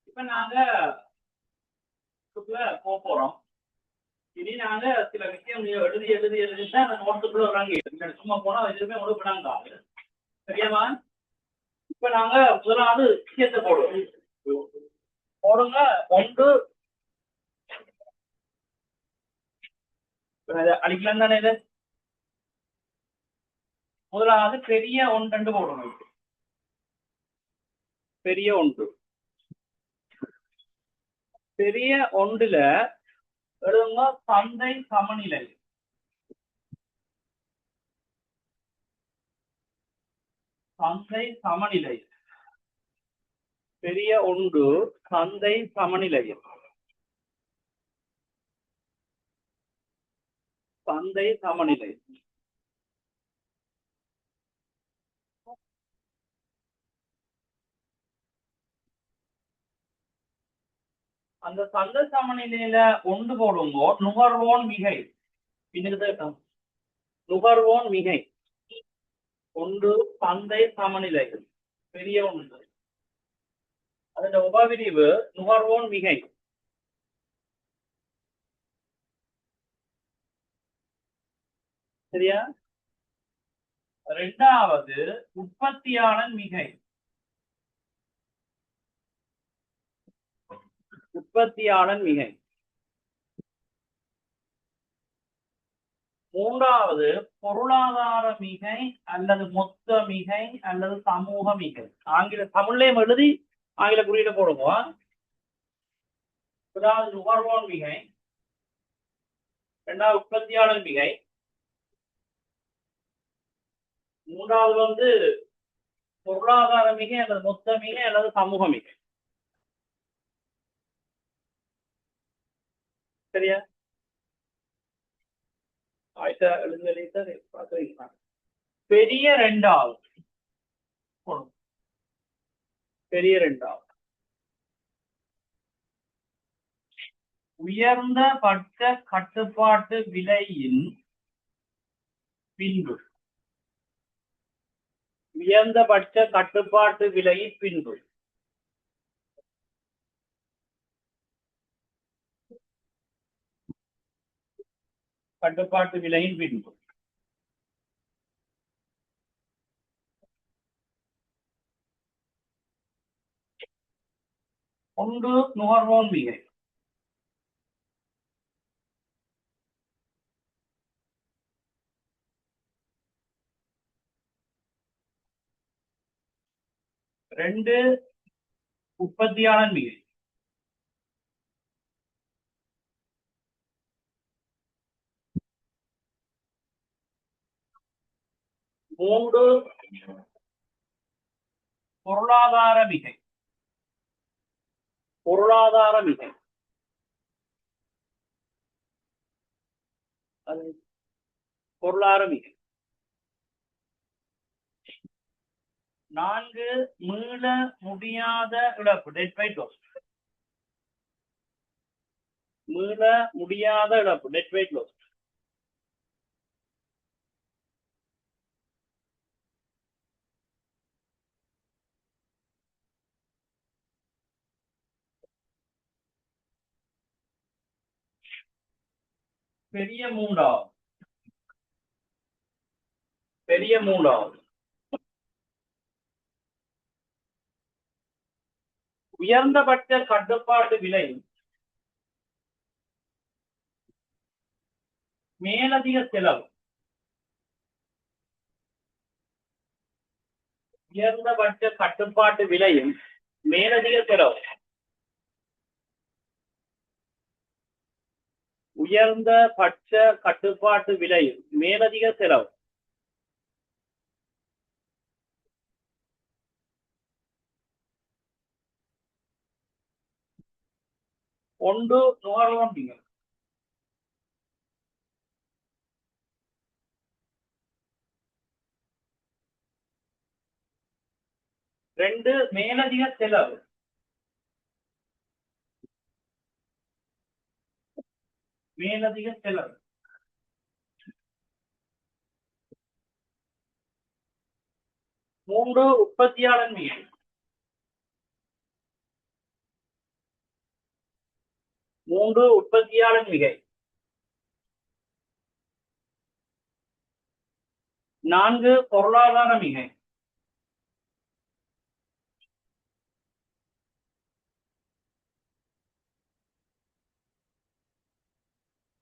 இப்ப நாங்க போக போறோம். இனி நாங்க சில விஷயம் எழுதி எழுதி எழுதிதான் அந்த நோட்டுக்குள்ள வராங்க. சும்மா போனா எதுவுமே ஒழுப்பினாங்க. சரியாமா? இப்ப நாங்க முதலாவது விஷயத்தை போடுவோம். போடுங்க. ஒன்று அடிக்கலாம் தானே இது. முதலாவது பெரிய ஒன்று போடணும். பெரிய ஒன்று. பெரிய ஒன்றுல எழுதுங்க சந்தை சமநிலை. சந்தை சமநிலை. பெரிய ஒன்று சந்தை சமநிலை. சந்தை சமநிலை. அந்த சந்தை சமநிலையில ஒன்று போடுங்கோ நுகர்வோன் மிகை. நுகர்வோன் மிகை. ஒன்று சந்தை சமநிலை. பெரிய ஒன்று. அதோட உபவிரிவு நுகர்வோன் மிகை. சரியா? இரண்டாவது உற்பத்தியாளன் மிகை. உற்பத்தியாளன் மிகை. மூன்றாவது பொருளாதார மிகை அல்லது மொத்த மிகை அல்லது சமூக மிகை. தமிழ்லையும் எழுதி ஆங்கில குறியீடு போடுவோம். முதலாவது நுகர்வோன் மிகை. இரண்டாவது உற்பத்தியாளர் மிகை. மூன்றாவது பொருளாதார மிகை அல்லது மொத்த மிகை அல்லது சமூக மிகை. சரியா? பெரிய இரண்டாவது. பெரிய இரண்டாவது. உயர்ந்த பட்ச கட்டுப்பாட்டு விலையின் பின்பு. உயர்ந்தபட்ச கட்டுப்பாட்டு விலையின் பின்பு. கட்டுப்பாட்டு விலையின் பின்பு. ஒன்று நுகர்வோன் மிகை. ரெண்டு உற்பத்தியாளர் மிகை. மூன்று பொருளாதார மிகை. பொருளாதார மிகை. பொருளாதார மிகை. நான்கு மீள முடியாத இழப்பு. Deadweight loss. மீள முடியாத இழப்பு. Deadweight loss. பெரிய மூன்றாவது. பெரிய மூன்றாவது. உயர்ந்தபட்ச கட்டுப்பாட்டு விலை மேலதிக செலவு. உயர்ந்தபட்ச கட்டுப்பாட்டு விலையும் மேலதிக செலவு. உயர்ந்த பட்ச கட்டுப்பாட்டு விலையும் மேலதிக செலவு. ஒன்று நுகர்வோன் மிகை. ரெண்டு மேலதிக செலவு. மேலதிக செலவு. மூன்று உற்பத்தியாளர் மிகை. 3 உற்பத்தியாளர் மிகை, 4 பொருளாதார மிகை,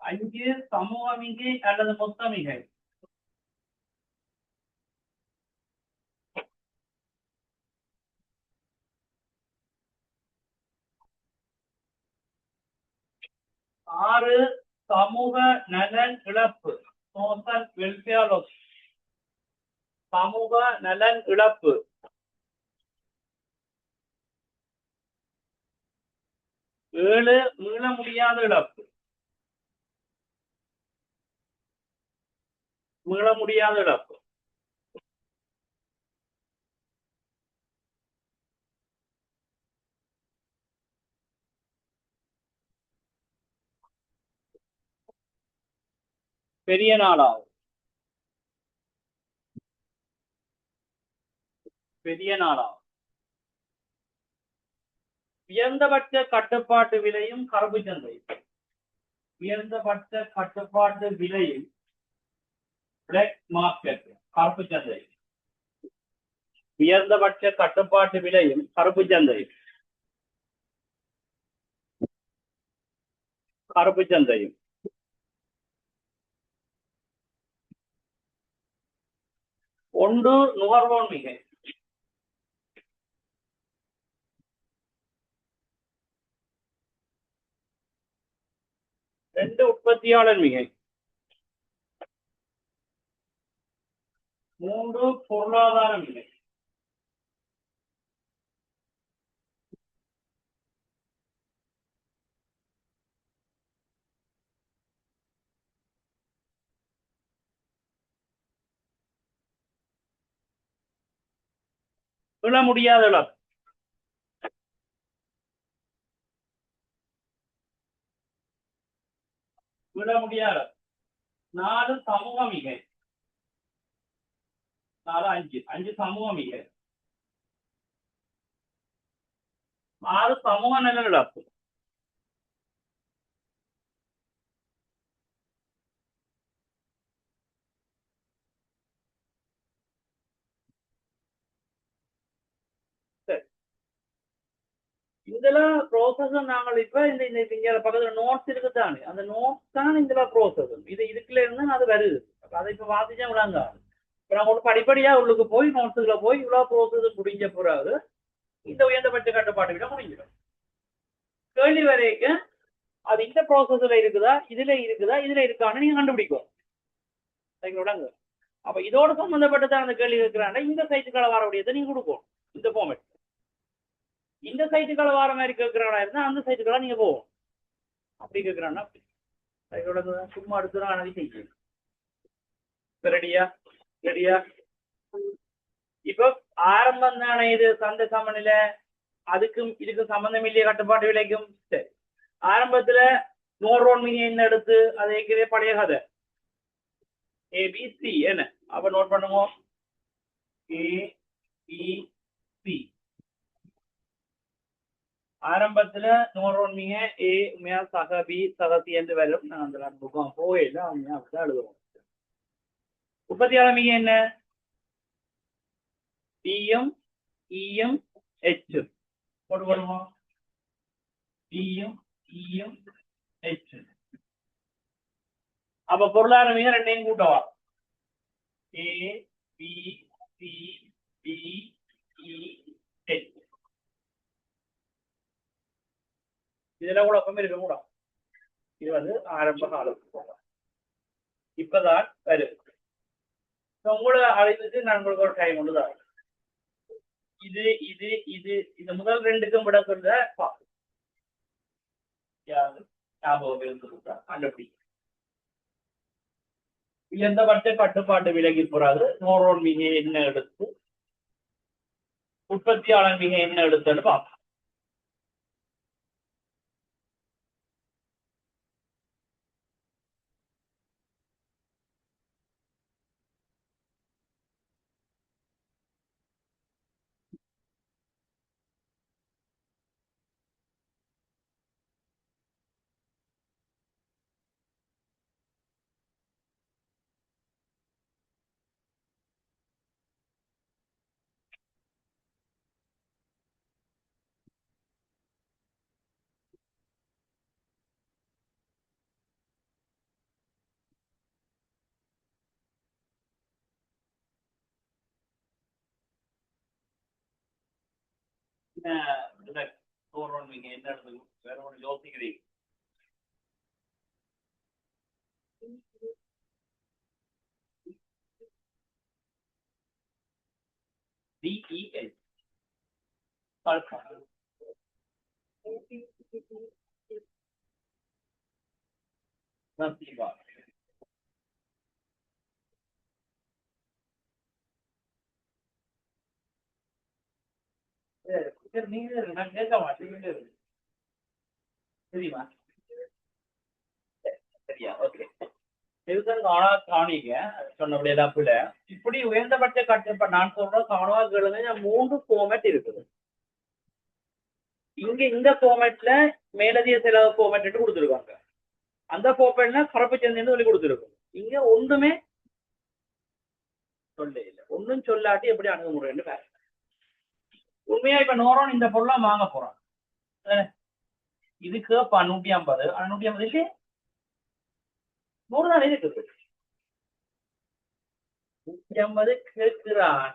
5 சமூக மிகை அல்லது மொத்த மிகை, 6 சமூக நலன் இழப்பு, சோஷியல் வெல்ஃபேர் லாஸ், சமூக நலன் இழப்பு, 7 மீள முடியாத இழப்பு, மீள முடியாத இழப்பு, 4 பெரிய நாளாகும், பெரிய நாளாகும். உயர்ந்தபட்ச கட்டுப்பாட்டு விலையும் கருப்பு சந்தையும், உயர்ந்தபட்ச கட்டுப்பாட்டு விலையும் பிளாக் மார்க்கெட் கருப்பு சந்தை, உயர்ந்தபட்ச கட்டுப்பாட்டு விலையும் கருப்பு சந்தையும், கருப்பு சந்தையும். ஒன்று நுகர்வோர் மிகை, 2 உற்பத்தியாளர் மிகை, 3 பொருளாதார மிகை, 4 மீள முடியாத இழப்பு, மீள முடியாத 4 சமூக மிகை, 4 5 சமூக மிகை, 6 சமூக நலன் இழப்பு, இதெல்லாம் ப்ரோசஸ் நாங்கள் இப்ப இந்த பக்கத்துல நோட்ஸ் இருக்குதானே, அந்த நோட்ஸ் தான் இந்த ப்ரோசஸ், இதுக்குள்ள இருந்து அது வருது. அதை இப்ப வாசிச்சா விடாங்க. இப்ப நம்ம படிப்படியா உள்ளுக்கு போய் நோட்ஸுக்குள்ள போய் இவ்வளவு ப்ரோசஸ் முடிஞ்ச பிறகு இந்த உயர்ந்தபட்ச கட்டுப்பாட்டு விட முடிஞ்சிடும். கேள்வி வரைக்கும் அது இந்த ப்ரோசஸ்ல இருக்குதா, இதுல இருக்கான்னு நீங்க கண்டுபிடிக்கும். விடாங்க. அப்ப இதோட சம்பந்தப்பட்டதான் அந்த கேள்வி இருக்கிறாங்க. இந்த சைட்டுக்கால வரக்கூடியதை நீங்க கொடுக்கும் இந்த ஃபார்மேட். இந்த சைட்டுக்கால வார மாதிரி கேட்கிறானா இருந்தா அந்த சைட்டுக்கால நீங்க போவோம். அப்படி கேட்கிறான்னா சும்மா எடுத்துறான் செய்யும். ரெடியா ரெடியா? இப்ப ஆரம்பம் தானே இது சந்தை சமநிலை, அதுக்கும் இதுக்கும் சம்பந்தம் இல்லைய கட்டுப்பாட்டு விலைக்கும். சரி, ஆரம்பத்துல நோட் மிக என்ன எடுத்து அதை ஏற்கனவே பழைய கதை ஏபிசி என்ன அப்ப நோட் பண்ணுவோம். ஏபிசி ஆரம்பத்துல நோட் மிக ஏ உண்மையா சக பி சக சி என்று வரும். நான் அந்த புக்கம் போயில உண்மையா அப்படிதான் எழுதுவோம். உற்பத்தியாளர் மிக என்ன? டிஎம் இஎம் எச் போட்டு வருவோம். டிஎம் இஎம் எச். அப்ப பொருளாதார மிக ரெண்டையும் கூட்டவா. ஏ பி சி டி இ எச். இதுல குழப்பம் இருக்க கூட. இது வந்து ஆரம்ப காலம். இப்பதான் வருது. உங்களோட அழைப்புக்கு நான் உங்களுக்கு ஒரு டைம் ஒன்றுதான். இது இது இது இந்த முதல் ரெண்டுக்கும் விட சொல்ற கண்டுபிடி. உயர்ந்தபட்ச கட்டுப்பாட்டு விலகி போறாது. நோரோன் மிக என்ன எடுத்து உற்பத்தியாளர் மிக என்ன எடுத்துன்னு பார்ப்போம். என்ன தோறோம் நீங்க என்ன இடத்துக்கு வேற ஒன்று யோசிக்கிறீங்க DEL நசீபா நீங்க நான் கேட்க மாட்டேன் தெரியுமா சரியா ஓகே இதுதான் காணிக்க சொன்னபடியெல்லாம் பிள்ளை இப்படி உயர்ந்தபட்ச கட்டு இப்ப நான் சொல்ற காணவா கேளுங்க 3 ஃபார்மேட் இருக்குது இங்க இந்த ஃபார்மேட்ல மேலதிக செலவு ஃபார்மேட் கொடுத்துருக்காங்க அந்த ஃபார்மேட்ல பரப்பு சந்தை சொல்லி கொடுத்துருக்கோம் இங்க ஒண்ணுமே சொல்ல இல்லை ஒன்னும் சொல்லாட்டி எப்படி அணுகுமுறைன்னு பேச உண்மையா இப்ப நோரோன் இந்த பொருளா வாங்க போறோம் இதுக்கு 150 150 இல்லையே 100 தான் இருக்குது 150 கேட்கிறான்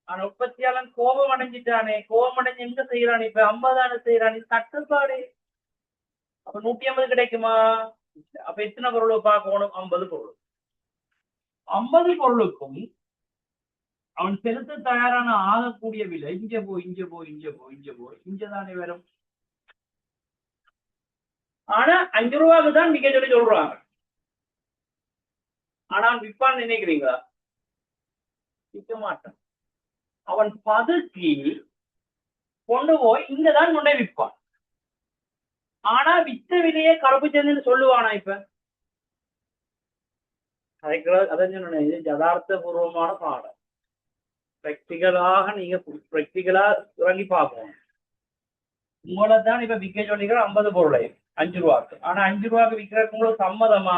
ஆனா உற்பத்தியாளன் கோபம் அடைஞ்சிட்டானே கோபம் அடைஞ்சு எங்க செய்யறான் இப்ப 50 செய்யறான் இது கட்டுப்பாடு அப்ப 150 கிடைக்குமா அப்ப எத்தனை பொருளை பார்க்கணும் 50 பொருள் 50 பொருளுக்கும் அவன் செலுத்த தயாரான ஆகக்கூடிய விலை இங்க போய் வரும் ஆனா 5 ரூபாய்க்கு தான் மிக சொல்லி சொல்றாங்க ஆனா விற்பான்னு நினைக்கிறீங்களா விற்க மாட்டான் அவன் பதுக்கி கொண்டு போய் இங்கதான் கொண்டே விற்பான் ஆனா வித்த விலையே கருப்பு சந்தைன்னு சொல்லுவானா இப்ப அதான் யதார்த்த பூர்வமான பாடம் பிராக்டிகலாக நீங்க பிராக்டிகலா இறங்கி பார்க்கணும் உங்களை தான் இப்ப விற்க சொல்லிக்கிற 50 பொருளை 5 ரூபாய்க்கு ஆனா 5 ரூபாய்க்கு விற்கிறதுக்கு உங்களுக்கு சம்மதமா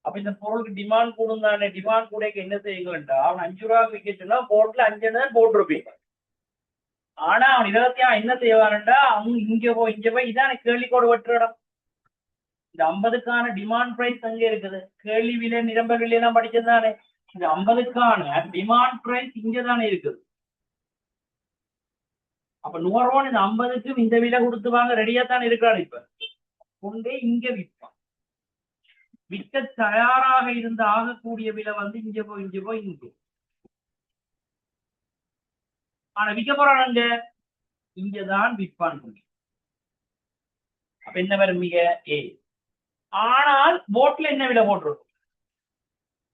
அப்ப இந்த பொருளுக்கு டிமாண்ட் கூடும் தானே டிமாண்ட் கூட என்ன செய்யுங்கண்டா அவன் 5 ரூபாய்க்கு விற்க சொன்னா போர்ட்ல 5 தான் போட்டிருப்பீங்க ஆனா அவன் 25 என்ன செய்வான்டா அவங்க இங்க போய் இதான் கேள்விக்கோடு வெட்டுறடம் இந்த 50க்கான டிமாண்ட் பிரைஸ் அங்கே இருக்குது கேள்வி விலை நிரம்ப விலை எல்லாம் படிச்சதுதானே இந்த 50க்கான டிமாண்ட் பிரைஸ் இங்கதானே இருக்குது அப்ப 100 ரூபாய் இந்த 50க்கு இந்த விலை கொடுத்து வாங்க ரெடியா தான் இருக்கிறான் இப்ப கொண்டே இங்க விற்பான் விற்க தயாராக இருந்த ஆகக்கூடிய விலை வந்து இங்க போய் இங்க ஆனா விற்க போறானுங்க இங்கதான் விற்பான் அப்ப என்ன வரும் மிக ஏ ஆனால் போட்ல என்ன விலை போட்டிருக்கும்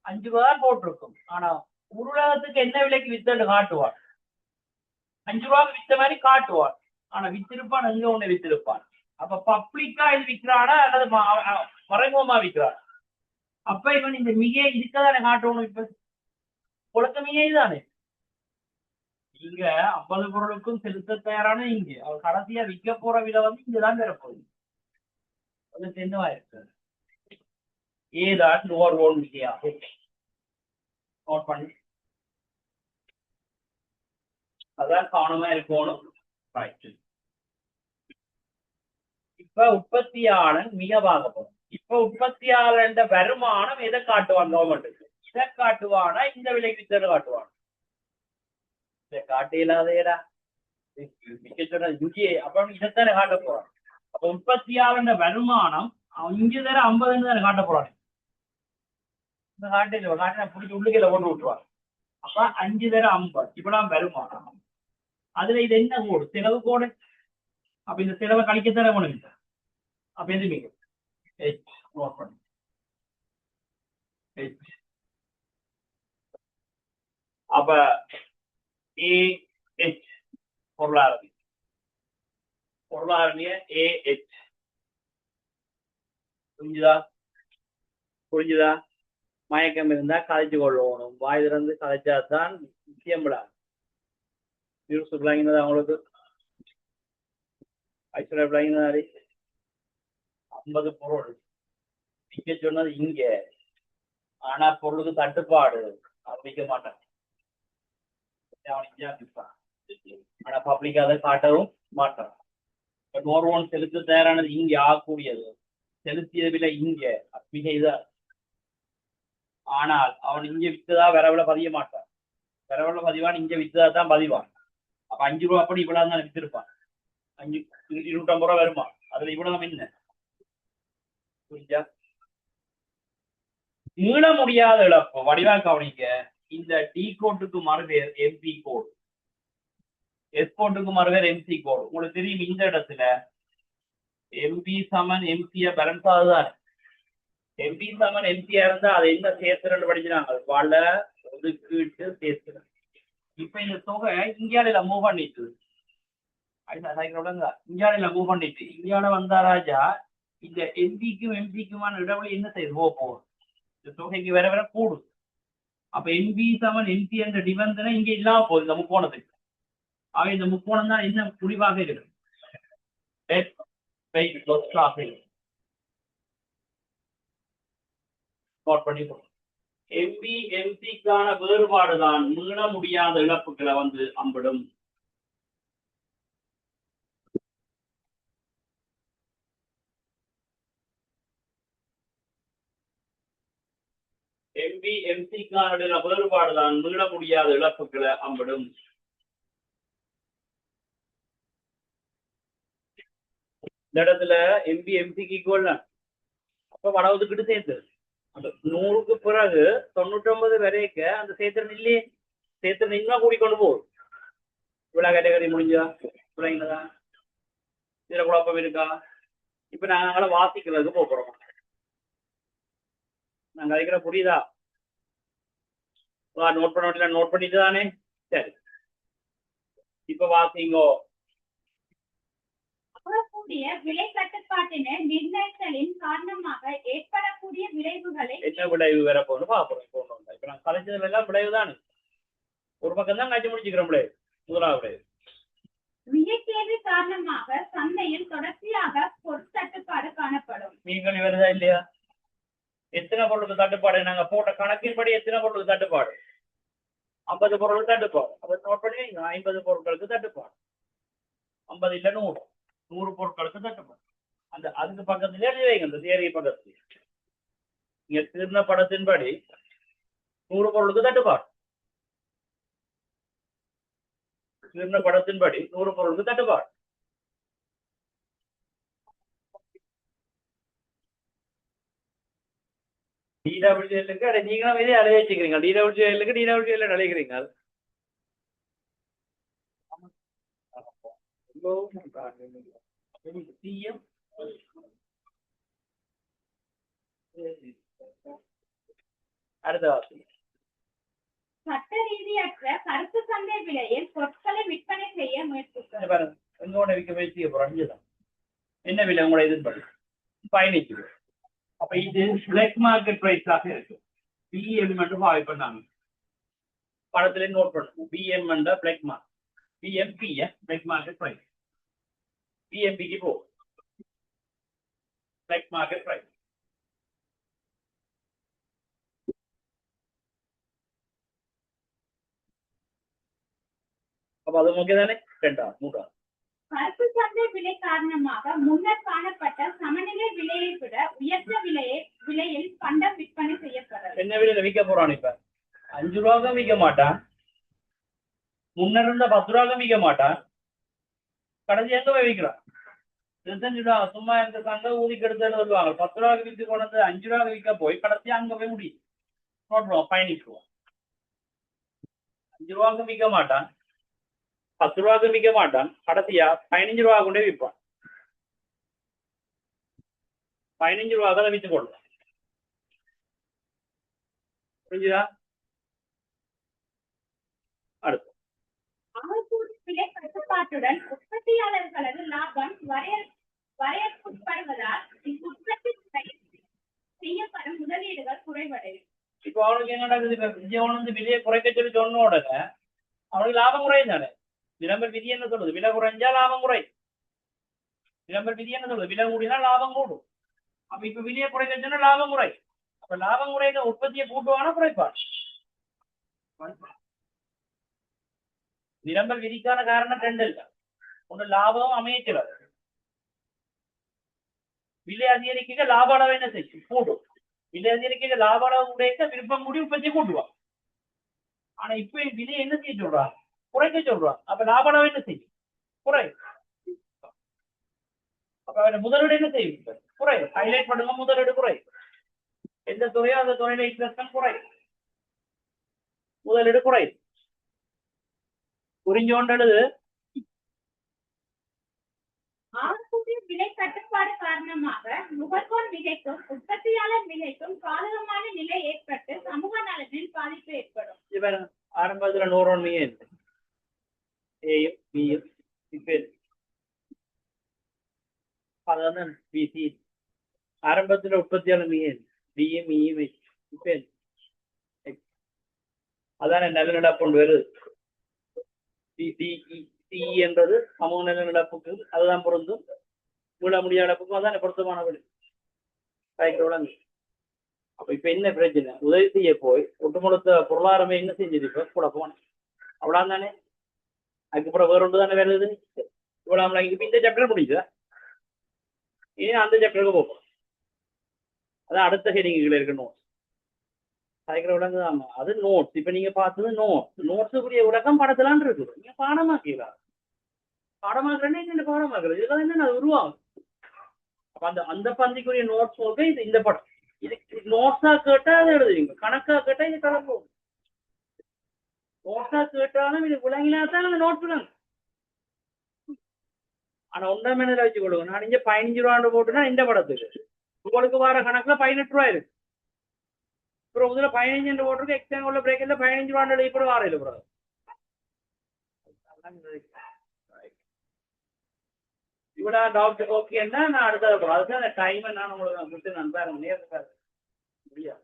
5 ரூபாய் போட்டிருக்கும் ஆனா உருளகத்துக்கு என்ன விலைக்கு வித்தன்னு காட்டுவான் 5 ரூபாய்க்கு வித்த மாதிரி காட்டுவான் ஆனா வித்திருப்பான் அங்க ஒண்ணு வித்திருப்பான் அப்ப பப்ளிக்கா இது விற்கிறானா அல்லது மறைமுகமா விற்கிறான் அப்ப இவன் இந்த மிகை இருக்கதானே காட்டணும் இப்ப குளத்த மிகை தானே இங்க 50 பொருளுக்கும் செலுத்த தயாரான இங்க அவர் கடைசியா விற்க போற விலை வந்து இங்கதான் பெறப்போகுது அது என்னவா இருக்கு ஏதான் நோட் விஜயா நோட் பண்ணி அதான் கவனமா இருக்கணும் இப்ப உற்பத்தியாளன் மிக பார்க்கப்படும் இப்ப உற்பத்தியாளன் வருமானம் எதை காட்டுவான் கவர்மெண்ட்டுக்கு இதை காட்டுவானா இந்த விலைக்கு வித்ததை காட்டுவான் இதை காட்ட இல்லாதேடா ருச்சியை அப்ப இதைத்தானே காட்ட போறான் அப்ப உற்பத்தியாளன் வருமானம் அவன் இங்க தர 50 தானே காட்ட போறான் இந்த காட்டில பிடிச்சி உள்ளுக்கையில கொண்டு விட்டுருவான் அப்ப 5 தர 50 இப்பதான் வருமானம் அதுல இது என்ன கோடு செலவு கோடு அப்ப இந்த செலவை கழிக்கத்தானே பண்ணுங்க அப்ப எது மிக அப்ப AH பொருளாதார AH புரிஞ்சுதா மயக்கம் இருந்தா கதைச்சு கொள்ளணும் வாய் திறந்து கதைச்சாதான் நிச்சயம் விடாது அவங்களுக்கு 50 பொருள் விற்க சொன்னது இங்க ஆனா பொருளுக்கு தட்டுப்பாடு விற்க மாட்டான் ஆனா பப்ளிக் அதை காட்டவும் மாட்டான் நோர்வோன் செலுத்த தயாரானது இங்க ஆகக்கூடியது செலுத்திய விலை இங்க மிக இதான் ஆனால் அவன் இங்க வித்ததா வரவுல பதிய மாட்டான் வரவுல பதிவான் இங்க வித்ததா தான் பதிவான் அப்ப 5 ரூபா அப்படி இவ்வளவு தான் வித்திருப்பான். 250 ரூபா வருமா, அதுல இவ்வளவு என்ன புரிஞ்சா? மீள முடியாத இழப்பு வடிவா கவனிக்க. இந்த டி கோட்டுக்கு மறுபேர் எம்பி கோடு, எஸ் கோட்டுக்கு மறுபேர் எம்சி கோடு. உங்களுக்கு தெரியும் இந்த இடத்துல எம்பி சமன் எம்சிய பேலன்ஸ் ஆகுதான். எம்பி சமன் எம்சியா இருந்தா அதை என்ன சேர்த்துறன்னு படிக்கிறாங்க, பல ஒதுக்கீட்டு சேர்த்துறேன். இப்ப இந்த தொகை இந்தியாவில மூவ் பண்ணிட்டு இந்தியாவில மூவ் பண்ணிட்டு இந்தியாவில வந்தா ராஜா இந்த எம்பிக்கும் எம்பிக்குமான இடைவெளி என்ன செய்யுது போகும், இந்த தொகைக்கு வேற வேற கூடும். அப்ப எம்பி சமன் எம்பி என்ற நிபந்தனை இங்க இல்லாம போகுது இந்த முக்கோணத்துக்கு. ஆக இந்த முக்கோணம் தான் என்ன முடிவாக இருக்கு, எம்பி எம்பிக்கான வேறுபாடுதான் மீள முடியாத இழப்புகளை வந்து அம்பிடும். எம்பி எம்சிக்கான வேறுபாடுதான் மீள முடியாத இழப்புகளை அம்பிடும். இந்த இடத்துல எம்பி எம்சிக்கு ஈக்குவல், அப்ப வட ஒதுக்கிட்டு சேர்த்து அந்த 100க்கு பிறகு 99 வரைக்கும் அந்த சேர்த்து இல்லையே, சேர்த்து இன்னும் கூடிக்கொண்டு போகும். இவ்வளவு கேட்டகரி முடிஞ்சா பிள்ளைங்களா, இதுல குழப்பம் இருக்கா? இப்ப நாங்கள வாசிக்கிறதுக்கு போறோம். நாங்க அழைக்கிற புரியுதா? நோட் பண்ண வேண்டிய நோட் பண்ணிட்டு தானே. சரி, இப்ப வாசிங்கோ. விலை கட்டுப்பாட்டினை நிர்ணயித்தலின் காரணமாக ஏற்படக்கூடிய விளைவுகளை என்ன விளைவு வேற போகணும் பாப்போம். இப்ப நான் கலைச்சதுல எல்லாம் விளைவு தானே, ஒரு பக்கம் தான் காட்சி முடிச்சுக்கிறோம் விளைவு. முதலாவது விளைவு விலைக்கேது காரணமாக சந்தையில் தொடர்ச்சியாக பொருட்தட்டுப்பாடு காணப்படும். நீங்கள் வருதா இல்லையா? எத்தனை பொருளுக்கு தட்டுப்பாடு? நாங்க போட்ட கணக்கின்படி எத்தனை பொருளுக்கு தட்டுப்பாடு? 50 பொருளுக்கு தட்டுப்பாடு. அதை நோட் பண்ணி 50 பொருட்களுக்கு தட்டுப்பாடு. 50 இல்ல 100 பொருட்களுக்கு தட்டுப்பாடு. அந்த அதுக்கு பக்கத்துல எழுதி வைங்க, அந்த தேரிய பக்கத்துல இங்க தீர்ந்த படத்தின்படி 100 பொருளுக்கு தட்டுப்பாடு. தீர்ந்த படத்தின்படி 100 பொருளுக்கு தட்டுப்பாடு. டிடபிள்யூஎல்லுக்கு அதை நீங்களும் இதே அழைய வச்சுக்கிறீங்க. டிடபிள்யூஎல்லுக்கு அழைக்கிறீங்க. அடுத்த வார்த்தை சட்ட ரீதியற்ற கருப்பு சந்தை விலையில் பொருட்களை விற்பனை செய்ய முயற்சிக்கிறோம். எங்கோட விற்க முயற்சிக்க போறோம். என்ன விலை உங்களோட எதிர்பார்ப்பு? 15 ரூபாய். அப்ப இது பிளாக் மார்க்கெட் பிரைஸாக இருக்கு. பிஎம் மட்டும் ஃபாலோ பண்ணாங்க, படத்துல நோட் பண்ணுவோம். பிஎம் என்ற black market, BMP black market price. பிஎம்பிக்கு போ பிளாக் மார்க்கெட் பிரைஸ். அப்ப அது முக்கியம் தானே. 2 கருப்பு சந்தை விலை காரணமாக முன்னர் காணப்பட்ட சமநிலை விலையை விட உயர்ந்த விலையில் பண்டம் விற்பனை செய்யப்படுறது. என்ன விலையில விற்க போறான்? இப்ப 5 ரூபாய்க்கு விற்க மாட்டான், முன்னர் இருந்த 10 ரூபாய்க்கு விற்க மாட்டான், கடைசி எங்க போய் விற்கிறான்? 25 ரூபா சும்மா இருந்த சந்தை ஊதிக்கு எடுத்துன்னு வருவாங்க. 10 ரூபாய்க்கு விற்க கொண்டு 5 ரூபாய்க்கு விற்க போய் கடைசி அங்க போய் முடியும். நோட்டுருவோம், பயணிக்குவோம். 5 ரூபாய்க்கு விற்க மாட்டான், 10 ரூபாய்க்கு விற்க மாட்டான், கடைசியா 15 ரூபா கொண்டே விற்பான். 15 ரூபாய்க்கு அதை விற்று போடுவான். புரிஞ்சுதா? அடுத்து விலை கட்டுப்பாட்டுடன் உற்பத்தியாளர்களது லாபம் வரையறுக்கப்படுவதால் உற்பத்தி செய்யப்படும் முதலீடுகள் குறைவடையும். இப்ப அவனுக்கு என்ன நடக்குது? இப்ப விஜயவன் வந்து விலையை குறைக்க சொல்லி சொன்ன உடனே அவனுக்கு லாபம் குறையும் தானே. விளம்பர விதி என்ன சொல்லுது? விலை குறைஞ்சா லாபம் குறை. விளம்பர விதி என்ன சொல்லுது? விலை கூடினா லாபம் கூடும். அப்ப இப்ப விலையை குறைக்க சொன்னா லாபம் குறை. அப்ப லாபம் குறைக்க உற்பத்தியை கூட்டுவானா குறைப்பான்? விளம்பர விதிக்கான காரணம் 2 இல்ல. ஒண்ணு லாபம் அமைக்கிறது, விலை அதிகரிக்க லாப அளவு என்ன செய்யும்? கூடும். விலை அதிகரிக்க லாப அளவு உடைக்க விருப்பம் கூடி உற்பத்தியை கூட்டுவான். ஆனா இப்ப விலை என்ன செய்ய சொல்றான்? குறைக்க சொல்றான். அப்ப லாபம் என்ன செய்யும்? குறை. அப்ப முதலீடு என்ன செய்யும்? குறை. ஹைலைட் பண்ணுங்க, முதலீடு குறை. எந்த துறையோ அந்த துறையில இன்வெஸ்ட்மெண்ட் குறை, முதலீடு குறை. புரிஞ்சோன்றது. ஆகக்கூடிய விலை கட்டுப்பாடு காரணமாக நுகர்வோர் மிகைக்கும் உற்பத்தியாளர் மிகைக்கும் பாதகமான நிலை ஏற்பட்டு சமூக நலனில் பாதிப்பு ஏற்படும். இவன் ஆரம்பத்துல 100 மிக ஏயும் பியும் அதான் பிசி ஆரம்பத்துல உற்பத்தியாளர் மிக பியும் இயும் இப்ப அதான நல்ல நடப்பு வருது. சி என்றது சமூக நல்ல நடப்புக்கு அதுதான் பொருந்தும். விட முடியாத நடப்புக்கும் அதான் பொருத்தமான விடு. அப்ப இப்ப என்ன பிரச்சனை? உதவி செய்ய போய் ஒட்டுமொத்த பொருளாதாரமே என்ன செஞ்சது? இப்ப கூட போனேன் அவ்வளவு தானே. அதுக்கப்புறம் வேற ஒன்று தானே வருது. இவ்வளவு இப்ப இந்த சாப்டர் முடியுதா? இனி அந்த சாப்டருக்கு போகும். அதான் அடுத்த ஹெடிங்குகள் இருக்கணும். சைக்கிள் விளங்குது. ஆமா, அது நோட்ஸ். இப்ப நீங்க பார்த்தது நோட்ஸுக்குரிய விளக்கம் படத்துலான் இருக்குது. நீங்க பாடமாக்கலாம். பாடமாக்குறேன்னா என்ன பாடமாக்குறது? இதெல்லாம் என்ன அது உருவாகும். அப்ப அந்த பந்திக்குரிய நோட்ஸ் போக இது இந்த படம். இது நோட்ஸா கேட்டா அதை எழுதுவீங்க, கணக்கா கேட்டா இது கலப்போம். நோட்ஸா கேட்டாலும் இது விளங்கினா தான் அந்த நோட்ஸ் விளங்கு. ஆனா 1 மணில வச்சு கொடுங்க. நான் இங்க 15 ரூபான்னு போட்டுனா இந்த படத்துக்கு உங்களுக்கு வர கணக்குல 18 ரூபாய் இருக்கு. அப்புறம் முதல்ல 15 போட்டிருக்கு. எக்ஸ்டேன் உள்ள பிரேக்ல 15 ரூபான்னு இப்ப வார இல்லை ப்ரோ. இவ்வளோ டவுட் ஓகேன்னா நான் அடுத்தது போகிறேன். அதுதான் அந்த டைமை நான் உங்களுக்கு கொடுத்து நான் பாருங்க நேரத்துக்காக முடியாது.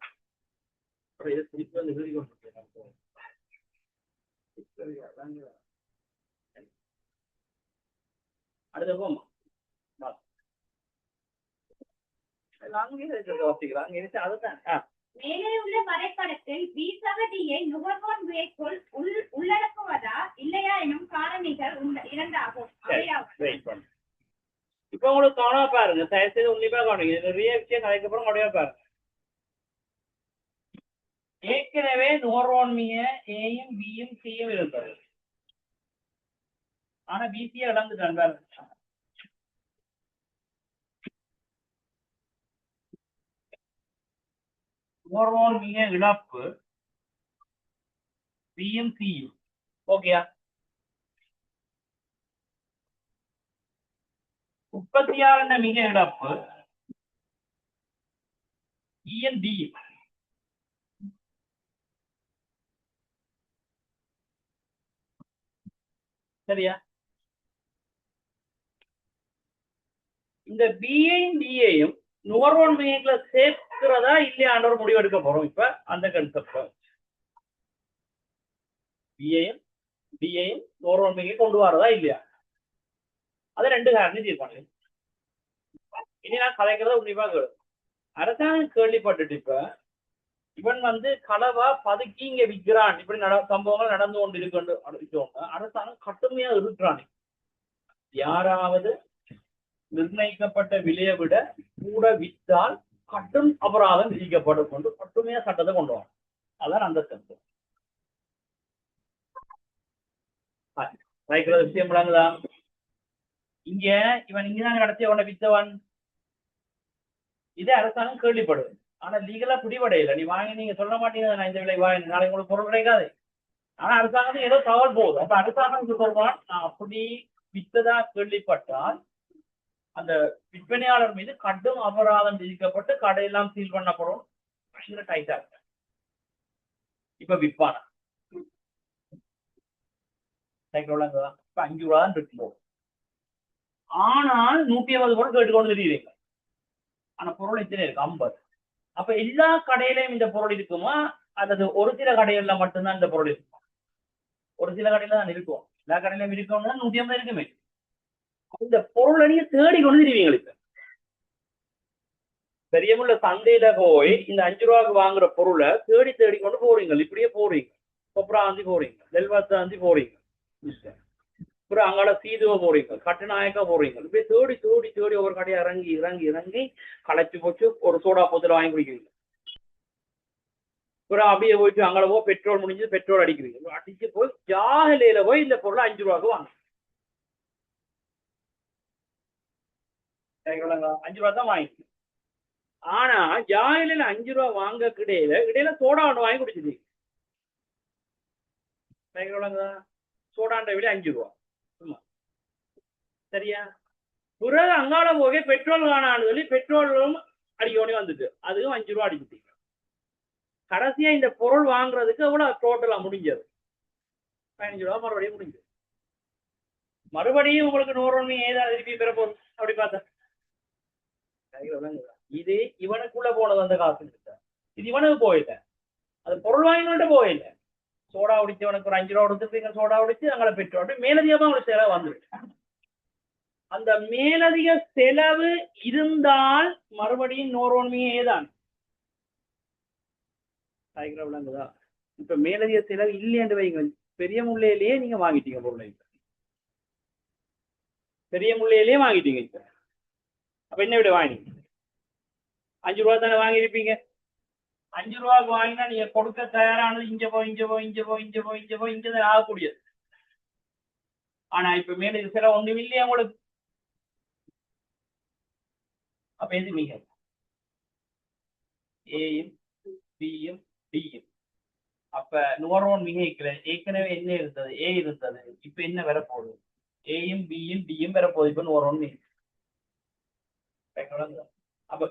அப்புறம் இதை திருப்பி வந்து எழுதி கொண்டு அடுத்த போமா அதுதான். மேலே உள்ள வரைபடத்தில் B7D-ஐ நுகர்வோர் விலைக்குள் உள்ளடக்குவதா இல்லையா எனும் காரணிகள் இரண்டாகும். இப்ப உங்களுக்கு கவனமா பாருங்க, தயவுசெய்து உன்னிப்பா கவனிங்க. நிறைய விஷயம் அதுக்கப்புறம் முடியா பாருங்க. ஏற்கனவே நுகர்வோன்மைய ஏயும் பியும் சியும் இருந்தது. ஆனா பிசியை இழந்துட்டாங்க. நுகர்வோன்மைய இழப்பு பியும் சியும். ஓகேயா? உற்பத்தியாளர் மிக இழப்பு இஎன் டி. சரியா? இந்த பியையும் டியையும் நுகர்வோர் மையங்களை சேர்க்கிறதா இல்லையான்ற ஒரு முடிவு எடுக்க போறோம். இப்ப அந்த கன்செப்ட் பியையும் டியையும் நுகர்வோர் மையம் கொண்டு வரதா இல்லையா, அது 2 காரணம் தீர்மானம். இனி நான் கலைக்கிறத உன்னிப்பா கேளு. அரசாங்கம் கேள்விப்பட்டுட்டு இப்ப இவன் வந்து களவா பதுக்கி இங்க விற்கிறான், இப்படி சம்பவங்கள் நடந்து கொண்டு இருக்கு. அரசாங்கம் கட்டுமையா இருக்கிறான். யாராவது நிர்ணயிக்கப்பட்ட விலையை விட கூட விற்றால் கட்டும் அபராதம் விதிக்கப்படும் கொண்டு கட்டுமையா சட்டத்தை கொண்டு வரும். அதான் அந்த சட்டம். விஷயம் விளங்குதா? இங்க இவன் இங்கதான் நடத்திய உடனே வித்தவன் இதே அரசாங்கம் கேள்விப்படுது. ஆனா லீகலா பிடிபடையில. நீ வாங்கி நீங்க சொல்ல மாட்டீங்க நான் இந்த விலை வாங்கி நாளைக்கு உங்களுக்கு பொருள் கிடைக்காது. ஆனா அரசாங்கம் ஏதோ தகவல் போகுது. அப்ப அரசாங்கம் சொல்றான் நான் அப்படி வித்ததா கேள்விப்பட்டால் அந்த விற்பனையாளர் மீது கடும் அபராதம் விதிக்கப்பட்டு கடையெல்லாம் சீல் பண்ணப்படும். டைட்டா இருக்கு. இப்ப விற்பான இப்ப 5 ரூபா தான் இருக்கு. ஆனால் 150 பொருள் கேட்டுக்கொண்டு தெரியுறீங்க. ஆனா பொருள் எத்தனை இருக்கு? 50. அப்ப எல்லா கடையிலையும் இந்த பொருள் இருக்குமா அல்லது ஒரு சில கடைகள்ல மட்டும்தான் இந்த பொருள் இருக்குமா? ஒரு சில கடையில தான் இருக்கும். எல்லா கடையிலும் இருக்கணும்னா 150 இருக்குமே. இந்த பொருளை நீங்க தேடி கொண்டு தெரிவீங்க. இப்ப பெரியமுள்ள சந்தையில போய் இந்த 5 ரூபாய்க்கு வாங்குற பொருளை தேடி தேடி கொண்டு போறீங்க. இப்படியே போறீங்க, கொப்ராந்தி போறீங்க, தெல்வாத்தாந்தி போறீங்க, அப்புறம் அங்கால சீதுவ போறீங்க, கட்டுநாயக்கா போறீங்க. இப்படி தேடி தேடி தேடி ஒவ்வொரு கடையை இறங்கி இறங்கி இறங்கி களைச்சு போச்சு ஒரு சோடா போத்துல வாங்கி குடிக்கிறீங்க. அப்புறம் அப்படியே போயிட்டு அங்கே போய் பெட்ரோல் முடிஞ்சு பெட்ரோல் அடிக்கிறீங்க, அடிச்சு போய் ஜாகலையில போய் இந்த பொருளை 5 ரூபாய்க்கு வாங்க. 5 ரூபா தான் வாங்கிட்டு. ஆனா ஜாகலையில 5 ரூபா வாங்க இடையில சோடா ஒன்று வாங்கி குடிச்சிட்டீங்க. சோடாண்ட விட 5 ரூபா சரியா. பிறகு அங்கால போக பெட்ரோல் காணான்னு சொல்லி பெட்ரோலும் அடிக்கோனே வந்துட்டு அதுவும் 5 ரூபா அடிச்சுட்டீங்க. கடைசியா இந்த பொருள் வாங்குறதுக்கு எவ்வளவு டோட்டலா முடிஞ்சது? 15 ரூபா மறுபடியும் முடிஞ்சது. மறுபடியும் உங்களுக்கு 100 ரூபாய் ஏதாவது திருப்பி பெற போகுது. அப்படி பார்த்தா இது இவனுக்குள்ள போனது அந்த காசு. இது இவனுக்கு போயில, அது பொருள் வாங்கினோட்டு போயில. சோடா உடிச்சவனுக்கு ஒரு 5 ரூபா கொடுத்துருப்பீங்க, சோடா உடிச்சு அங்கே பெட்ரோல் மேலதிகமா உங்களுக்கு செலவு வந்துருக்கு. அந்த மேலதிக செலவு இருந்தால் மறுபடியும் 100 ரூபாயே தான். இப்ப மேலதிக செலவு இல்லைன்னு வைங்க, பெரிய முள்ளையிலேயே நீங்க வாங்கிட்டீங்க பொருளை, பெரிய முள்ளையிலேயே வாங்கிட்டீங்க. இப்ப அப்ப என்ன விட வாங்கினீங்க? 5 ரூபா தானே வாங்கியிருப்பீங்க. 5 ரூபாய்க்கு வாங்கினா நீங்க கொடுக்க தயாரானது இங்க போய் இங்கதான் ஆகக்கூடியது. ஆனா இப்ப மேலதிக செலவு ஒன்றும் இல்லையா உங்களுக்கு. அப்ப எது மிக ஏயும் பியும் டியும். அப்ப 100 ரூபா மிகைக்கல. ஏற்கனவே என்ன இருந்தது? ஏ இருந்தது. இப்ப என்ன வரப்போகுது? ஏயும் பியும் டியும் வரப்போகுது. இப்ப 100 ரூபா. அப்ப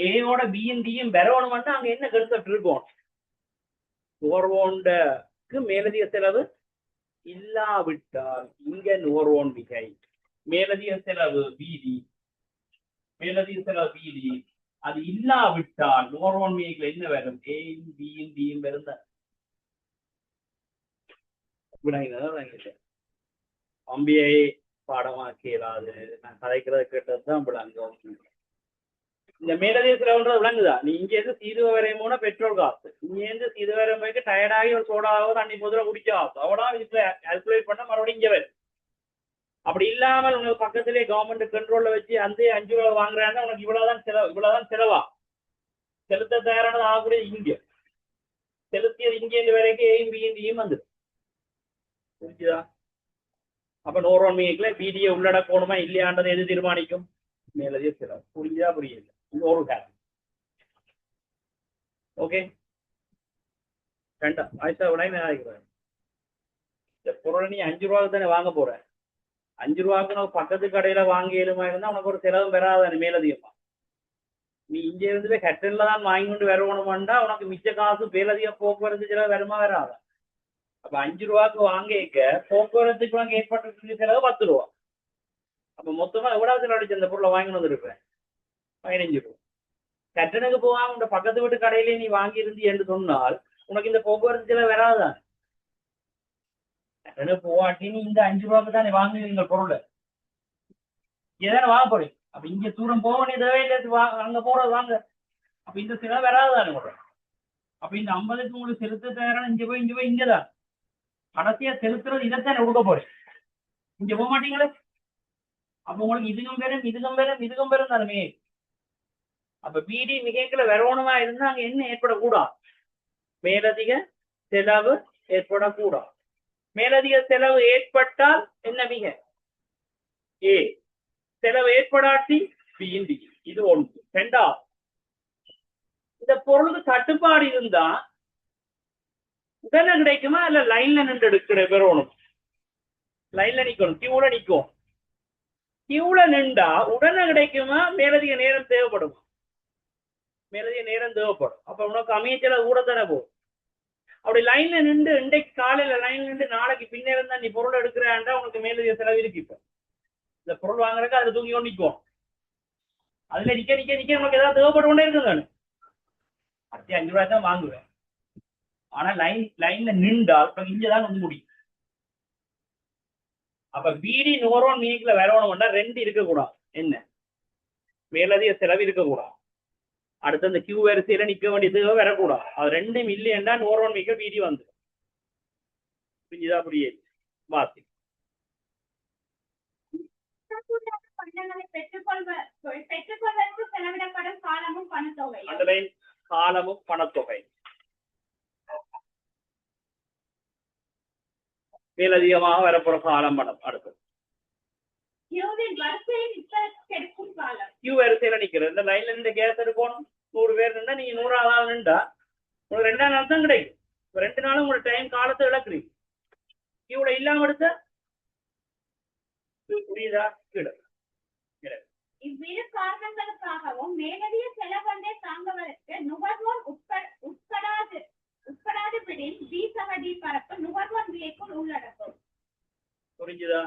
ஏயோட பியும் டியும் வரணும்னா அங்க என்ன கருத்து இருக்கும்? 100 ரூபாய்க்கு மேலதிக செலவு இல்லாவிட்டால் இங்க 100 ரூபா மிகை. மேலதிக செலவு பிடி, மேலதிக செலவு பிடி அது இல்லாவிட்டால் 100 ரூபா மிகைக்குள்ள என்ன வரும்? ஏயும் பியும் டியும் வருந்த அம்பியை பாடமாக்கிறாது. நான் கதைக்கிறத கேட்டதுதான் விளங்கும். இந்த மேலதிக செலவுன்றது விளங்குதா? நீ இங்க இருந்து சீதுவ வரையும் போன பெட்ரோல் காசு, இங்க இருந்து சீதுவ வரையும் போய்க்கு டயர்டாகி ஒரு சோடாவோ தண்ணி பொதுல குடிக்க ஆகும். அவ்வளோ இதுல கால்குலேட் பண்ண மறுபடியும் இங்க வரும். அப்படி இல்லாமல் உங்களுக்கு பக்கத்திலே கவர்மெண்ட் கண்ட்ரோல்ல வச்சு அந்த 5 ரூபா வாங்குறாங்க, உனக்கு இவ்வளவுதான் செலவா செலுத்த தயாரானது ஆகக்கூடிய இங்க செலுத்தியது இங்கே வரைக்கும் ஏயும் பியும் டியும் வந்து புரிஞ்சுதா? அப்ப 100 ரூபா மீக்குல பிடியை உள்ளடக்கணுமா இல்லையான்றது எது தீர்மானிக்கும்? மேலதிக செலவு. புரியுதா? புரியல? ஒரு காரணம். ஓகே, ரெண்டாம் ஆயிஷா விட நினைக்கிறேன். இந்த பொருளை நீ 5 ரூபாய்க்கு தானே வாங்க போற. 5 ரூபாய்க்கு நம்ம பக்கத்து கடையில வாங்கியலுமா இருந்தா உனக்கு ஒரு செலவு பெறாதானே மேலதிகமா. நீ இங்க இருந்து கட்டன்ல தான் வாங்கி கொண்டு வரணுமாண்டா உனக்கு மிச்ச காசு மேலதிக போக்குவரத்து செலவு வருமா வராதா? அப்ப 5 ரூபாய்க்கு வாங்கிக்க போக்குவரத்துக்கு வாங்க ஏற்பட்டு செலவு 10 ரூபா. அப்ப மொத்தமா எவ்வளவு செலவழிச்சு அந்த பொருளை வாங்கி வந்துருப்பேன்? 15 ரூபா. கட்டனுக்கு போகாம உங்க பக்கத்து வீட்டு கடையிலேயே நீ வாங்கி இருந்து என்று சொன்னால் உனக்கு இந்த போக்குவரத்து செலவு வராதான். கட்டனுக்கு போவாட்டி நீ இந்த 5 ரூபாய்க்கு தானே வாங்குவீங்க பொருளை. இங்கதானே வாங்க போறீங்க. அப்ப இங்க தூரம் போக வேண்டியது அங்க போறது வாங்க. அப்ப இந்த செலவு வராதுதானே உங்களுக்கு. அப்ப இந்த 50க்கு உங்களுக்கு செலுத்த தயாரான இங்க போய் இங்கதான் கடைசியா செலுத்துறது இதைத்தானே கொடுக்க போறேன். இங்க போக மாட்டீங்களே. அப்ப உங்களுக்கு இதுக்கும் பெரும் தானே. அப்ப பிடி மிகைக்குள்ள வரணுமா இருந்தா அங்க என்ன ஏற்படக்கூடாது? மேலதிக செலவு ஏற்படக்கூடாது. மேலதிக செலவு ஏற்பட்டால் என்ன மிக? ஏ. செலவு ஏற்படாட்டி பிடி. இது ஒன்று. ரெண்டாவது, இந்த பொருளுக்கு தட்டுப்பாடு இருந்தா உடனே கிடைக்குமா இல்ல லைன்ல நின்று எடுக்கிற பெறணும்? லைன்ல நிக்கணும், கியூல நிக்கும். கியூல நின்றா உடனே கிடைக்குமா மேலதிக நேரம் தேவைப்படுமா? மேலதிக நேரம் தேவைப்படும். அப்ப உனக்கு அமைச்சல கூட தானே போகும். அப்படி லைன்ல நின்று இன்றைக்கு காலையில லைன்ல நின்று நாளைக்கு பின்னேரம் தான் நீ பொருள் எடுக்கிறான்டா உனக்கு மேலதிக செலவு இருக்கு. இப்ப இந்த பொருள் வாங்குறதுக்கு அதுல தூங்கி கொண்டு நிற்கும். அதுல நிக்க உனக்கு ஏதாவது தேவைப்பட்டு கொண்டே இருக்கு தானே. 5 ரூபாய் தான் வாங்குவேன். ஆனா லைன்ல நின்றால் இங்கதான் வந்து முடியும். அப்ப பிடி 100 ரூபா மீனிக்குள்ள வரணும்னா 2 இருக்கக்கூடாது. என்ன? மேலதிக செலவு இருக்கக்கூடாது. அடுத்து அந்த கியூ வரிசையில நிக்க வேண்டியது வரக்கூடாது. அது 2ம் இல்லையா 100 ரூபா மீக்க பிடி வந்து புரிஞ்சுதா? புரியுது? வாசி பெற்றுக்கொள்வதற்கு செலவிடப்படும் காலமும் பணத்தொகை. காலமும் பணத்தொகை. மேலதிகமாக வரப்போற காலம் படம் அடுத்தது கியூவின் வரிசையில் கெடுக்கும் காலம். கியூ வரிசையில நிக்கிறது இந்த லைன்ல இருந்து கேஸ் எடுக்கணும் 100 பேர் இருந்தா நீங்க 100 ஆள் நின்றா உங்களுக்கு 2 நாள் தான் கிடைக்கும் 2 நாளும் உங்களோட டைம் காலத்தை இழக்குறீங்க கியூட இல்லாம எடுத்த புரியுதா கீழே இவ்விரு காரணங்களுக்காகவும் மேலதிக செலவொன்றை தாங்குவதற்கு நுகர்வோர் உட்படாதபடின் பி சக டி பரப்பு நுகர்வோர் விலைக்குள் உள்ளடக்கும். புரிஞ்சுதா?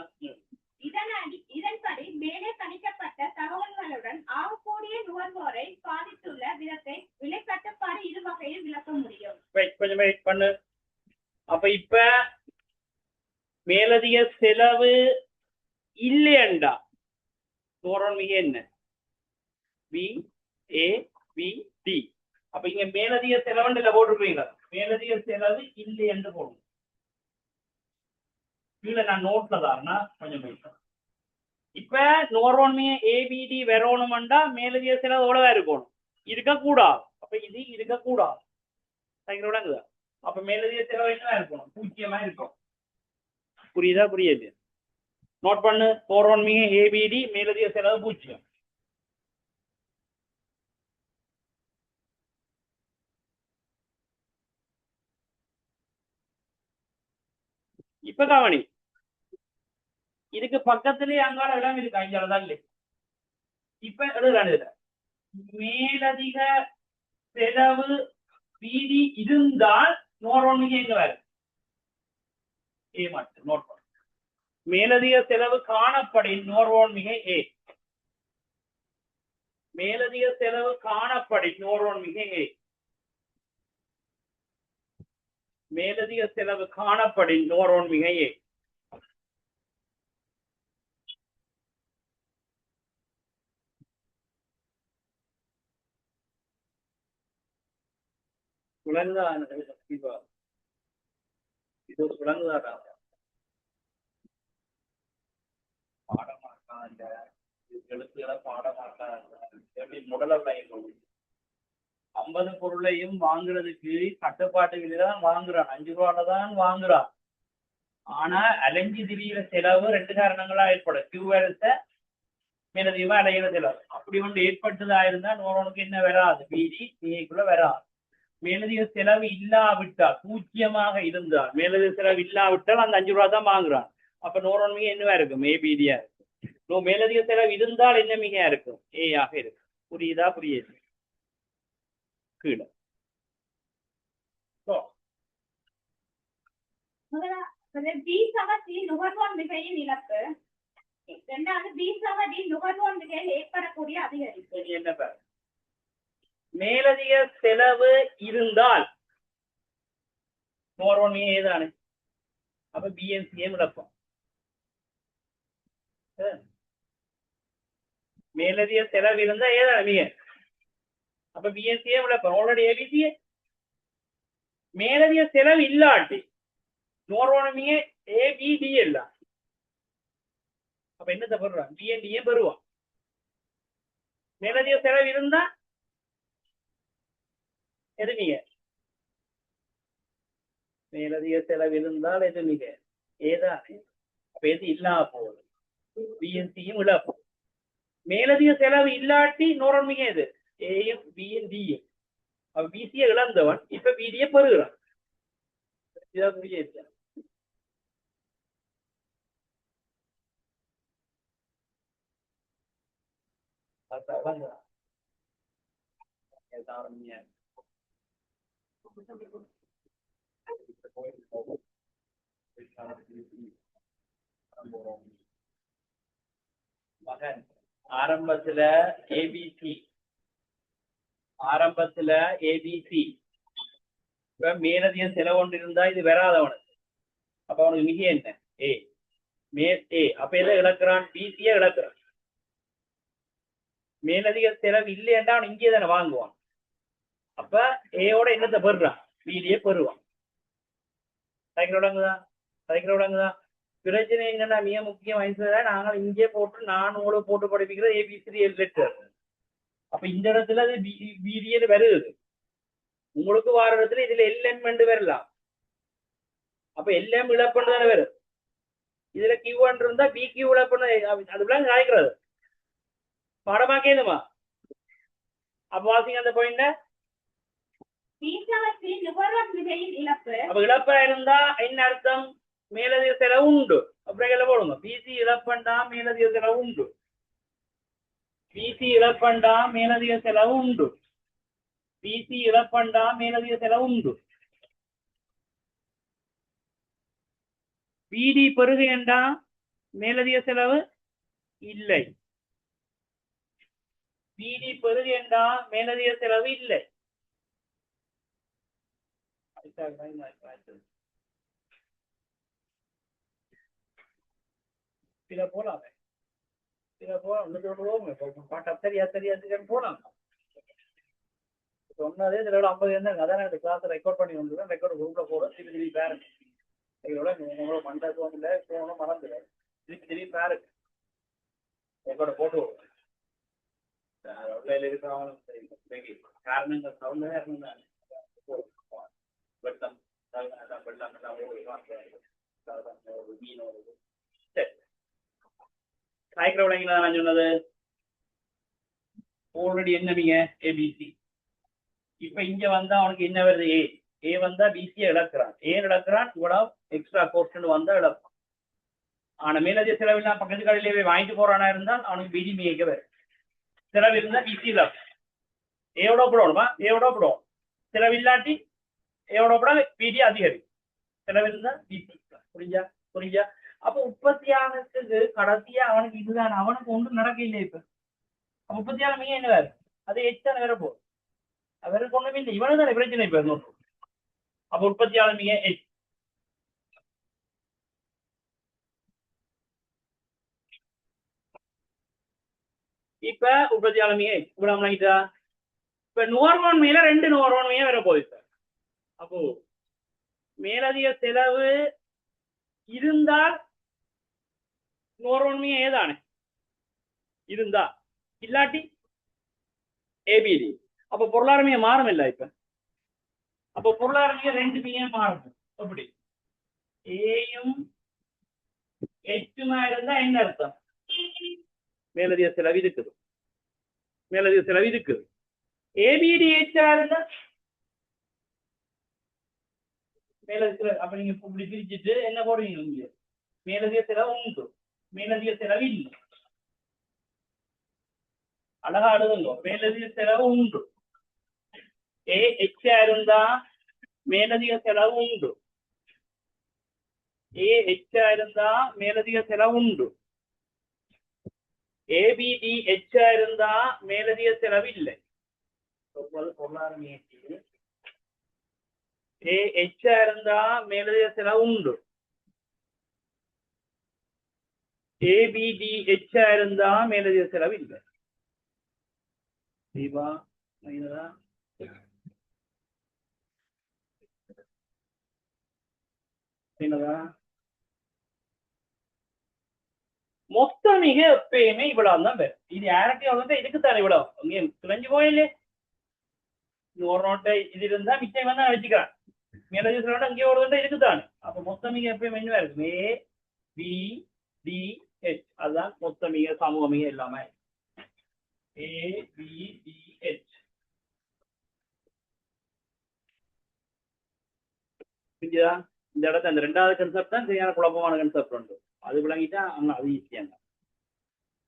இதன்படி மேலே கணிக்கப்பட்ட தகவல்களுடன் ஆகக்கூடிய நுகர்வோரை பாதித்துள்ள விதத்தை விலை கட்டுப்பாடு இரு வகையில் விளக்க முடியும். கொஞ்சம் வெயிட் பண்ணு. அப்ப இப்ப மேலதிக செலவு இல்லையண்டா மிக என்ன பி ஏ பி டி. அப்ப இங்க மேலதிக செலவுல போட்டிருப்பீங்க மேலதிக செலவு இல்லை என்று போடும். கீழே நான் நோட்ல தாருன்னா கொஞ்சம் இப்ப நோர்வன்மைய ஏபிடி வரணும்டா மேலதிக செலவு எவ்வளவா இருக்கணும் இருக்கக்கூடாது. அப்ப இது இருக்கக்கூடாது. அப்ப மேலதிக செலவு என்ன இருக்கணும் 0 இருக்கும். புரியுதா? புரியுது. நோட் பண்ணு. நோர்வன்மைய ஏபிடி மேலதிக செலவு 0. இப்ப கவனி இதுக்கு பக்கத்திலேயே அங்கால இடம் இருக்கு அஞ்சாலதான் இல்லை. இப்ப எழுதுறாங்க மேலதிக செலவு வீதி இருந்தால் நோர்வன்மைய எங்க வேறு ஏ மட்டும் நோட் பண்ணு. மேலதிக செலவு காணப்படின் நோர்வன்மிகை ஏ. மேலதிக செலவு காணப்படின் நோர்வன்மிகை ஏ. மேலதிக செலவு காணப்படின் நோர்வன்மிகை ஏ. இது விளங்குதாடா பாடமாக்காங்க எழுத்துக்களை பாடமாக்காங்க முதல 50 பொருளையும் வாங்குறதுக்கு கட்டுப்பாட்டு விலைதான் வாங்குறான் 5 ரூபால தான் வாங்குறான். ஆனா அலைஞ்சு திரியிற செலவு 2 காரணங்களா ஏற்படும். கியூஆர்எஸ் மேலதிகமா அலைகிற செலவு அப்படி ஒன்று ஏற்பட்டதா இருந்தா நோரனுக்கு என்ன வராது பிடி பிஏக்குள்ள வராது. மேலதிக செலவு இல்லாவிட்டால் 0 இருந்தால் மேலதிக செலவு இல்லாவிட்டால் அந்த 5 ரூபா தான் வாங்குறான். அப்ப நோரன்மிகை என்னவா இருக்கும் ஏபிடியா இருக்கும். மேலதிக செலவு இருந்தால் என்ன மிகையா இருக்கும் ஏயாக இருக்கும். புரியுதா? புரியுது. கீழே பி சக டி நுகர்வோர் மிகையின் இழப்பு. இரண்டாவது பி சக டி நுகர்வோர் மிகையில் ஏற்படக்கூடிய அதிகரிப்பு. என்ன பேர் மேலதிக செலவு இருந்தால் நுகர்வோர் மிகை ஏதானு அப்ப பிஎன்சிஎம் இழப்போம். மேலதிக செலவு இருந்தா ஏதான மிக அப்ப பிஎன்சிஎம் இழப்போம். ஆல்ரெடி ஏபிசிஏ மேலதிக செலவு இல்லாட்டி நோர்வன்மிகை ஏபிடி இல்ல அப்ப என்னத்தை பெறுறான் பிஎன்டிஏ பெறுவான். மேலதிக செலவு இருந்தா எது மிக மேலதிக செலவு இருந்தால் எது மிக ஏதானே அப்ப எது இல்லாம போகுது பிஎன்சியும் இழப்பு. மேலதிக செலவு இல்லாட்டி நோரன்மிகை எது ஏயும் பியும் டியும். அப்ப பிசியை இழந்தவன் இப்ப பிடியை பெறுகிறான். மகன் ஆரம்பத்துல ஏபிசி இப்ப மேலதிக செலவு ஒன்று இருந்தா இது வராதவனுக்கு அப்ப அவனுக்கு மிக என்ன ஏ ஏ அப்ப எதை இழக்கிறான் பிசிய இழக்கிறான். மேலதிக செலவு இல்லையண்டா அவன் இங்கே தானே வாங்குவான். அப்ப ஏயோட என்னத்தை பெறுறான் பிடிய பெறுவான். சைக்கிள் பிரச்சனை என்னன்னா மிக முக்கியம் வாய்ந்ததா நாங்கள் இங்கே போட்டு நான் உங்களுக்கு போட்டு படிப்பிக்கிற ஏபிசி லெட்டர். அப்ப இந்த இடத்துல அது பிடிஎல் வருது உங்களுக்கு வார இடத்துல இதுல எல்எம் வரலாம். அப்ப எல்லாம் இழப்புன்னு தானே வரும். இதுல Q1 இருந்தா BQ இழப்புன்னு அதுக்குள்ள காய்க்கிறது பாடமா கேளுமா அப்ப வாசிங்க அந்த பாயிண்ட வீட்டவற்றின் நுகர்வோர் மிகையின் இழப்பு. அப்ப இழப்பா இருந்தா என்ன அர்த்தம் மேலதிக செலவு உண்டு அப்புறம் போடுங்க பிசி இழப்பண்டா மேலதிக செலவு உண்டு பிசி இழப்பண்டா மேலதிக செலவு உண்டு பிசி இழப்பண்டா மேலதிக செலவு உண்டு பிடி பெருகையண்டா மேலதிக செலவு இல்லை பிடி பெருகையண்டா மேலதிக செலவு இல்லை சில போலாமே சில போலாம் சரியா போலாம் சொன்னதே சில 50 இருந்தாங்க அதான் எனக்கு கிளாஸ் ரெக்கார்ட் பண்ணி வந்துதான் ரெக்கார்ட் குரூப்ல போட திருப்பி பேரண்ட் இதோட உங்களோட மண்டபம் இல்லை போகணும் மறந்துடு திருப்பி பேரண்ட் ரெக்கார்ட போட்டு காரணங்கள் சவுண்டே இருந்தாங்க வெள்ளம் வெள்ளம் சரி சாய்க்கிற விளைங்களா நான் சொன்னது ஆல்ரெடி என்ன நீங்க ஏபிசி இப்ப இங்க வந்தா அவனுக்கு என்ன வருது ஏ வந்தா பிசியை இழக்கிறான் ஏன் இழக்கிறான் இவ்வளவு எக்ஸ்ட்ரா கோர்ஸ் வந்தா இழப்பான் ஆனா மேலதிக செலவில்லா பக்கத்து கடையிலே வாங்கிட்டு போறானா இருந்தால் அவனுக்கு பிடி மிக வரும் செலவு இருந்தா பிசி இழப்பு ஏவோட போடணுமா ஏவோட போடுவோம் செலவில்லாட்டி ஏவோட போட பிடி அதிகரி செலவு இருந்தா பிசி புரிஞ்சா புரிஞ்சா அப்ப உற்பத்தியாளருக்கு கடைசியா அவனுக்கு இதுதான் அவனுக்கு ஒன்றும் நடக்க இல்லை இப்ப உற்பத்தியாளர் மிக என்ன வேறு அது எச்சான வேற போகும் அவருக்கு ஒண்ணுமே இல்லை இவனு தானே பிரச்சனை இப்ப அப்ப உற்பத்தியாளர் மிக எச் இப்ப உற்பத்தியாளர் மிக எச் இவ்வளவு இப்ப நுகர்வோன் மேல 2 நுகர்வோன் மிக வேற போகுது சார் அப்போ மேலதிக செலவு இருந்தால் நுகர்வோன் மிக ஏதானே இருந்தா இல்லாட்டி ஏபிடி அப்ப பொருளாதாரமே மாறும் இல்ல இப்ப அப்ப பொருளாதாரமே 2 மிக மாறும் அப்படி ஏயும் எச்சுமா இருந்தா என்ன அர்த்தம் மேலதிக செலவு இருக்குது மேலதிக செலவு இருக்குது ஏபிடி எச்சா இருந்தா மேலதிக அப்ப நீங்க இப்படி பிரிச்சுட்டு என்ன போடுவீங்க இங்க மேலதிக செலவு உண்டு மேலதிக செலவு இல்லை அழகா அழுதுங்க மேலதிக செலவு உண்டு ஏ எச்சா இருந்தா மேலதிக செலவு உண்டு ஏ எச்சா இருந்தா மேலதிக செலவு உண்டு ஏபிடி எச்சா இருந்தா மேலதிக செலவு இல்லை ஏ எச்சா இருந்தா மேலதிக செலவு உண்டு ஏபிடி எச்சா இருந்தா மேலதிக செலவு இல்லை தீபா என்னதா மொத்த மிக எப்பயுமே இவ்வளவு தான் பேர் இது யார்கிட்டயும் வந்து இதுக்குத்தானே இவ்வளவு இங்கே துளைஞ்சு போயில்லே ஒரு நோட்டை இது இருந்தா மிச்சம் வந்து வச்சுக்கிறான் மேலதிக செலவு இங்கே ஒரு வந்து இருக்குத்தானே அப்ப மொத்த மிக எப்பயுமே என்ன இருக்கும் ஏ பி டி ஹெச் அதுதான் மொத்த மிக சமூக மிக எல்லாமே ஏ பி டி ஹெச் இந்த இடத்துல அந்த 2வது கன்செப்ட் தான் சரியான குழப்பமான கன்செப்ட் உண்டு அது விளங்கிட்டா அது ஈஸியாங்க